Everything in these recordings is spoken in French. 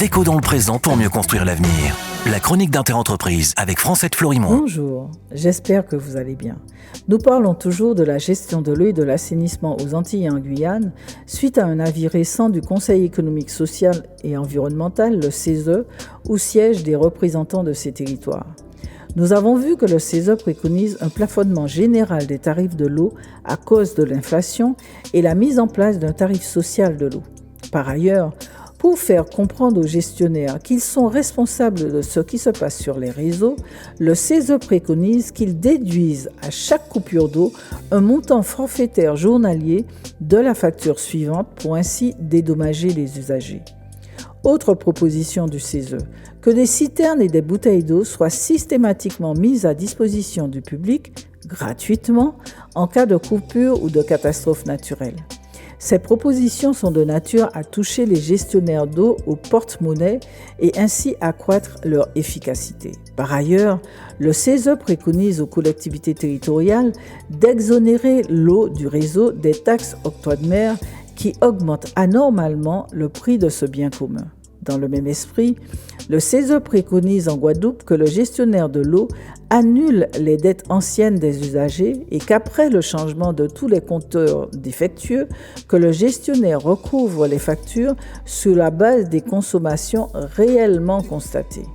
Déco dans le présent pour mieux construire l'avenir. La chronique d'Interentreprise avec Francette Florimond. Bonjour, j'espère que vous allez bien. Nous parlons toujours de la gestion de l'eau et de l'assainissement aux Antilles et en Guyane suite à un avis récent du Conseil économique, social et environnemental, le CESE, où siègent des représentants de ces territoires. Nous avons vu que le CESE préconise un plafonnement général des tarifs de l'eau à cause de l'inflation et la mise en place d'un tarif social de l'eau. Par ailleurs, pour faire comprendre aux gestionnaires qu'ils sont responsables de ce qui se passe sur les réseaux, le CESE préconise qu'ils déduisent à chaque coupure d'eau un montant forfaitaire journalier de la facture suivante pour ainsi dédommager les usagers. Autre proposition du CESE, que des citernes et des bouteilles d'eau soient systématiquement mises à disposition du public gratuitement en cas de coupure ou de catastrophe naturelle. Ces propositions sont de nature à toucher les gestionnaires d'eau au porte-monnaie et ainsi accroître leur efficacité. Par ailleurs, le CESE préconise aux collectivités territoriales d'exonérer l'eau du réseau des taxes octroi de mer qui augmentent anormalement le prix de ce bien commun. Dans le même esprit, le CESE préconise en Guadeloupe que le gestionnaire de l'eau annule les dettes anciennes des usagers et qu'après le changement de tous les compteurs défectueux, que le gestionnaire recouvre les factures sur la base des consommations réellement constatées.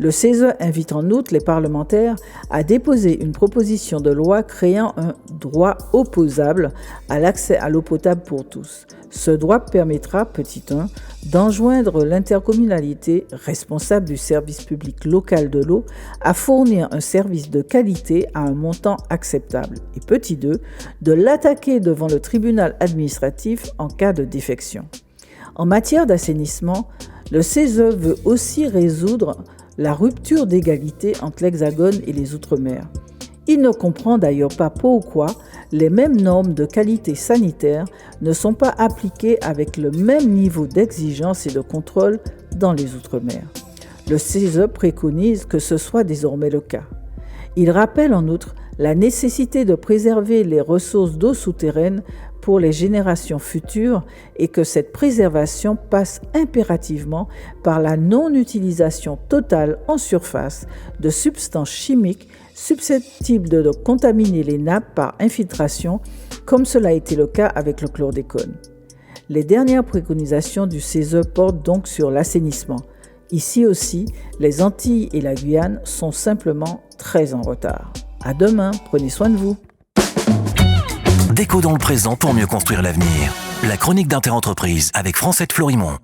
Le CESE invite en outre les parlementaires à déposer une proposition de loi créant un droit opposable à l'accès à l'eau potable pour tous. Ce droit permettra, petit 1, d'enjoindre l'intercommunalité responsable du service public local de l'eau à fournir un service de qualité à un montant acceptable. Et petit 2, de l'attaquer devant le tribunal administratif en cas de défection. En matière d'assainissement, le CESE veut aussi résoudre la rupture d'égalité entre l'Hexagone et les Outre-mer. Il ne comprend d'ailleurs pas pourquoi les mêmes normes de qualité sanitaire ne sont pas appliquées avec le même niveau d'exigence et de contrôle dans les Outre-mer. Le CESE préconise que ce soit désormais le cas. Il rappelle en outre la nécessité de préserver les ressources d'eau souterraines pour les générations futures et que cette préservation passe impérativement par la non-utilisation totale en surface de substances chimiques susceptibles de contaminer les nappes par infiltration, comme cela a été le cas avec le chlordécone. Les dernières préconisations du CESE portent donc sur l'assainissement. Ici aussi, les Antilles et la Guyane sont simplement très en retard. À demain, prenez soin de vous. Déco dans le présent pour mieux construire l'avenir. La chronique d'Interentreprise avec Francette Florimond.